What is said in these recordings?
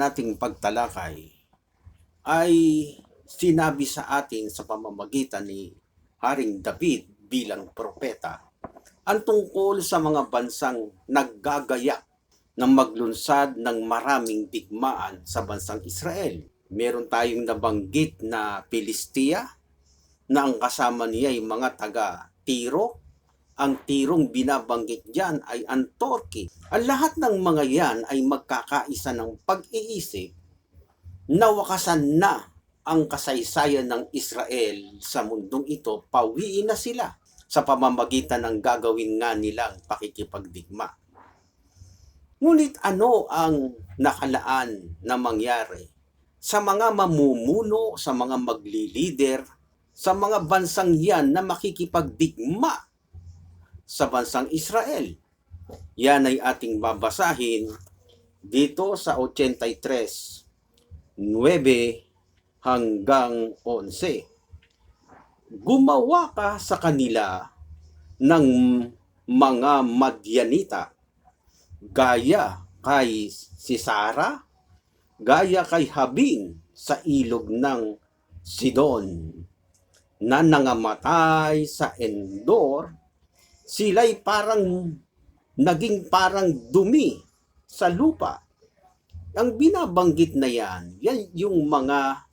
nating pagtalakay ay sinabi sa atin sa pamamagitan ni Haring David bilang propeta ang tungkol sa mga bansang naggagayak na maglunsad ng maraming digmaan sa bansang Israel. Meron tayong nabanggit na Pilistia na ang kasama niya ay mga taga-Tiro. Ang Tirong binabanggit diyan ay ang Turkey. Ang lahat ng mga yan ay magkakaisa ng pag-iisip na wakasan na ang kasaysayan ng Israel sa mundong ito, pawiin na sila sa pamamagitan ng gagawin nga nilang pakikipagdigma. Ngunit ano ang nakalaan na mangyari sa mga mamumuno, sa mga maglilider, sa mga bansang yan na makikipagdigma sa bansang Israel? Yan ay ating babasahin dito sa 83:9 hanggang 11. Gumawa ka sa kanila ng mga Madyanita, gaya kay Sisara, gaya kay Habin sa ilog ng Sidon, na nangamatay sa Endor. Sila'y naging parang dumi sa lupa. Ang binabanggit na yan yung mga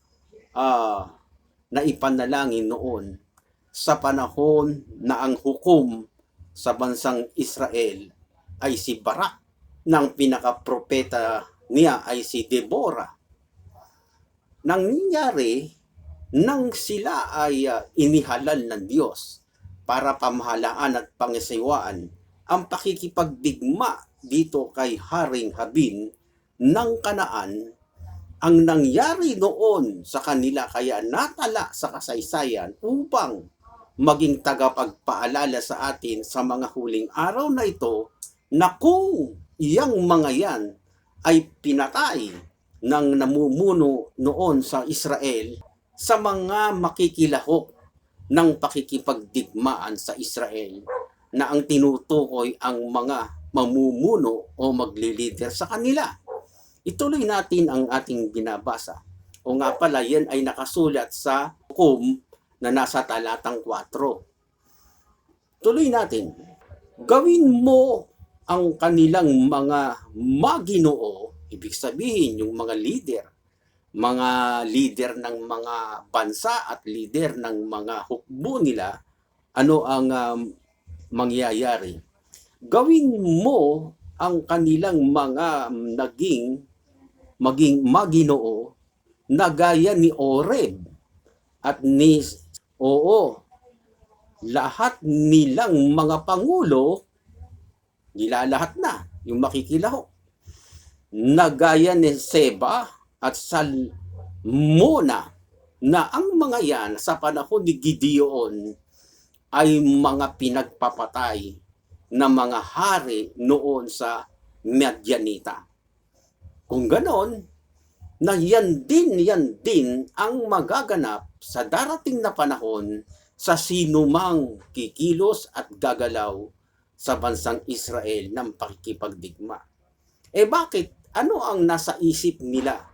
na ipanalangin noon sa panahon na ang hukom sa bansang Israel ay si Barak, ng pinakapropeta niya ay si Deborah. Nangyari nang sila ay inihalal ng Diyos para pamahalaan at pangasiwaan ang pakikipagdigma dito kay Haring Habin ng Kanaan. Ang nangyari noon sa kanila kaya natala sa kasaysayan upang maging tagapagpaalala sa atin sa mga huling araw na ito na kung iyang mga yan ay pinatay ng namumuno noon sa Israel sa mga makikilahok ng pakikipagdigmaan sa Israel, na ang tinutukoy ang mga mamumuno o maglilider sa kanila. Ituloy natin ang ating binabasa. O nga pala, yan ay nakasulat sa hukom na nasa talatang 4. Tuloy natin. Gawin mo ang kanilang mga maginoo, ibig sabihin yung mga leader ng mga bansa at leader ng mga hukbo nila. Ano ang mangyayari? Gawin mo ang kanilang mga maging maginoo na gaya ni Oreb at ni lahat nilang mga pangulo, nilalahat na yung makikilahok, na gaya ni Seba at Salmona, na ang mga yan sa panahon ni Gideon ay mga pinagpapatay na mga hari noon sa Madyanita. Kung ganon, na yan din ang magaganap sa darating na panahon sa sinumang kikilos at gagalaw sa bansang Israel ng pakikipagdigma. Bakit? Ano ang nasa isip nila?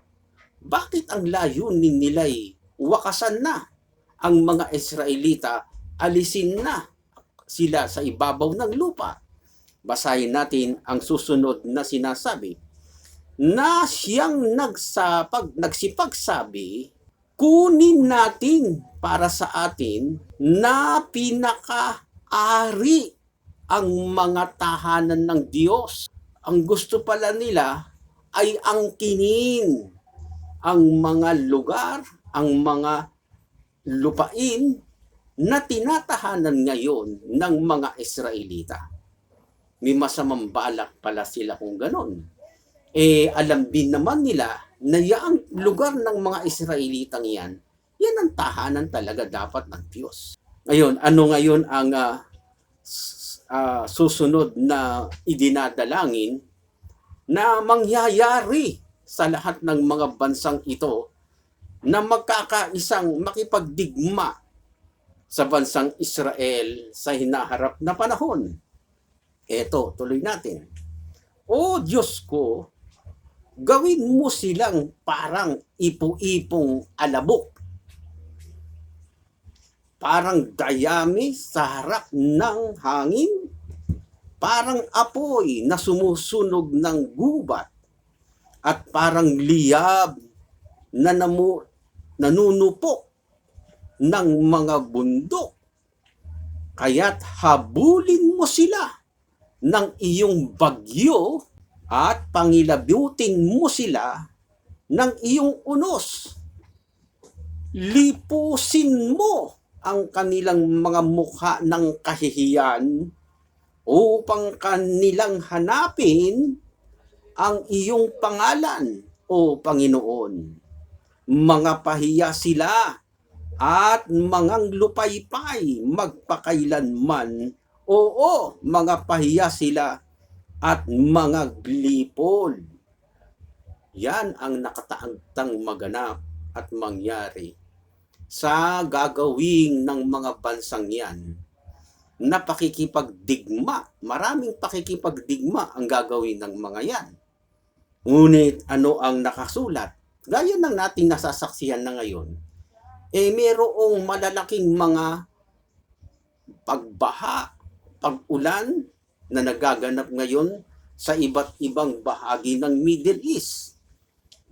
Bakit ang layunin nila'y wakasan na ang mga Israelita, alisin na sila sa ibabaw ng lupa? Basahin natin ang susunod na sinasabi, na siyang nagsipagsabi, kunin natin para sa atin na pinaka-ari ang mga tahanan ng Diyos. Ang gusto pala nila ay angkinin ang mga lugar, ang mga lupain na tinatahanan ngayon ng mga Israelita. May masamang balak pala sila kung ganon. Alam din naman nila na yung lugar ng mga Israelitang yan ang tahanan talaga dapat ng Diyos. Ngayon, ano ngayon ang susunod na idinadalangin na mangyayari sa lahat ng mga bansang ito na magkakaisang makipagdigma sa bansang Israel sa hinaharap na panahon? Eto, tuloy natin. O Diyos ko, Gawin mo silang parang ipo-ipong alabok, parang dayami sa harap ng hangin, parang apoy na sumusunog ng gubat, at parang liyab na nanunupo ng mga bundok. Kaya't habulin mo sila ng iyong bagyo at pangilabutin mo sila ng iyong unos. Lipusin mo ang kanilang mga mukha ng kahihiyan upang kanilang hanapin ang iyong pangalan, o Panginoon. Mga pahiya sila at mangang lupaypay magpakailanman. Oo, mga pahiya sila at mga glipol. Yan ang nakataantang maganap at mangyari sa gagawin ng mga bansang yan na pakikipagdigma. Maraming pakikipagdigma ang gagawin ng mga yan. Ngunit ano ang nakasulat? Gaya ng nating nasasaksihan na ngayon, mayroong malalaking mga pagbaha, pag-ulan na nagaganap ngayon sa iba't ibang bahagi ng Middle East.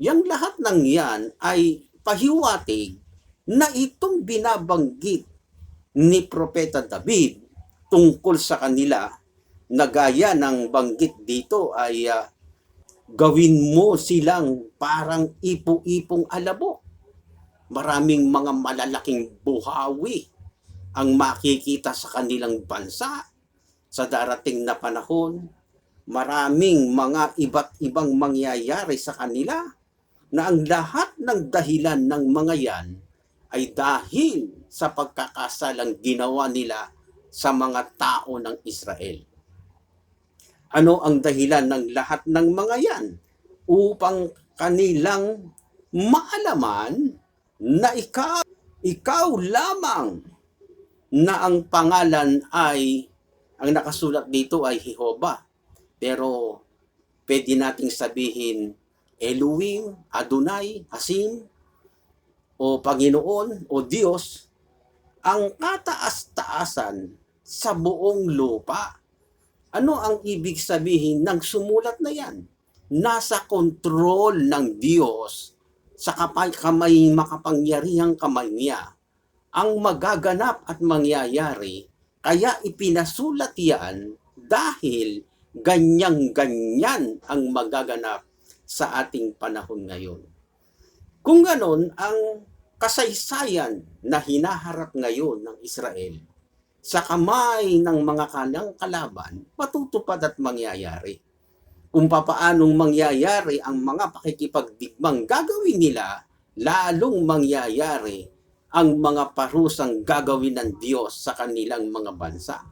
Yang lahat ng yan ay pahiwatig na itong binabanggit ni Propeta David tungkol sa kanila, na gaya ng banggit dito ay gawin mo silang parang ipo-ipong alabok. Maraming mga malalaking buhawi ang makikita sa kanilang bansa sa darating na panahon. Maraming mga iba't ibang mangyayari sa kanila na ang lahat ng dahilan ng mga yan ay dahil sa pagkakasalang ginawa nila sa mga tao ng Israel. Ano ang dahilan ng lahat ng mga yan? Upang kanilang maalaman na ikaw lamang, na ang pangalan ay, ang nakasulat dito ay Jehovah. Pero pwede nating sabihin Elohim, Adonai, Hasim, o Panginoon, o Diyos, ang kataas-taasan sa buong lupa. Ano ang ibig sabihin ng sumulat na yan? Nasa kontrol ng Diyos, sa kamay makapangyarihang kamay niya ang magaganap at mangyayari, kaya ipinasulat yan dahil ganyang-ganyan ang magaganap sa ating panahon ngayon. Kung ganon, ang kasaysayan na hinaharap ngayon ng Israel sa kamay ng mga kanyang kalaban, matutupad at mangyayari. Kung papaanong mangyayari ang mga pakikipagdigmang gagawin nila, lalong mangyayari ang mga parusang gagawin ng Diyos sa kanilang mga bansa.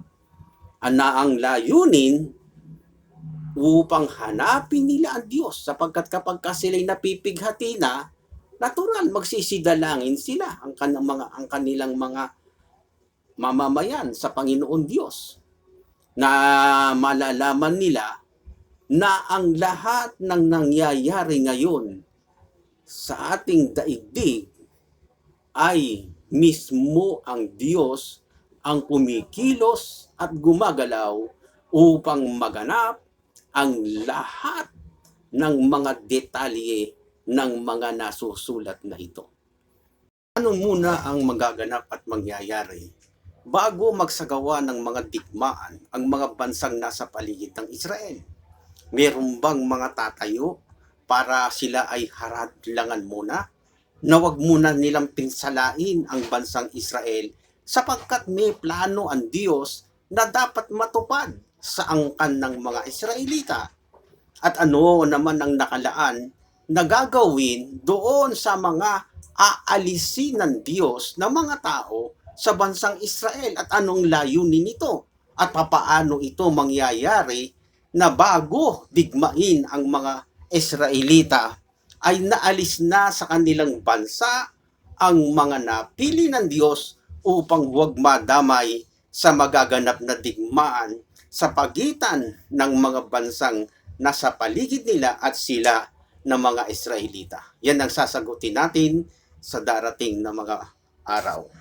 Na ang layunin upang hanapin nila ang Diyos, sapagkat kapag sila'y napipighati na, natural magsisidalangin sila ang kanilang mga mamamayan sa Panginoon Diyos, na malalaman nila na ang lahat ng nangyayari ngayon sa ating daigdig ay mismo ang Diyos ang kumikilos at gumagalaw upang maganap ang lahat ng mga detalye ng mga nasusulat na ito. Ano muna ang magaganap at mangyayari bago magsagawa ng mga digmaan ang mga bansang nasa paligid ng Israel? Meron bang mga tatayo para sila ay haradlangan muna, na wag muna nilang pinsalain ang bansang Israel, sapagkat may plano ang Diyos na dapat matupad sa angkan ng mga Israelita? At ano naman ang nakalaan na gagawin doon sa mga aalisin ng Diyos na mga tao sa bansang Israel, at anong layunin nito, at papaano ito mangyayari na bago digmain ang mga Israelita ay naalis na sa kanilang bansa ang mga napili ng Diyos upang huwag madamay sa magaganap na digmaan sa pagitan ng mga bansang nasa paligid nila, at sila ng mga Israelita? Yan ang sasagutin natin sa darating na mga araw.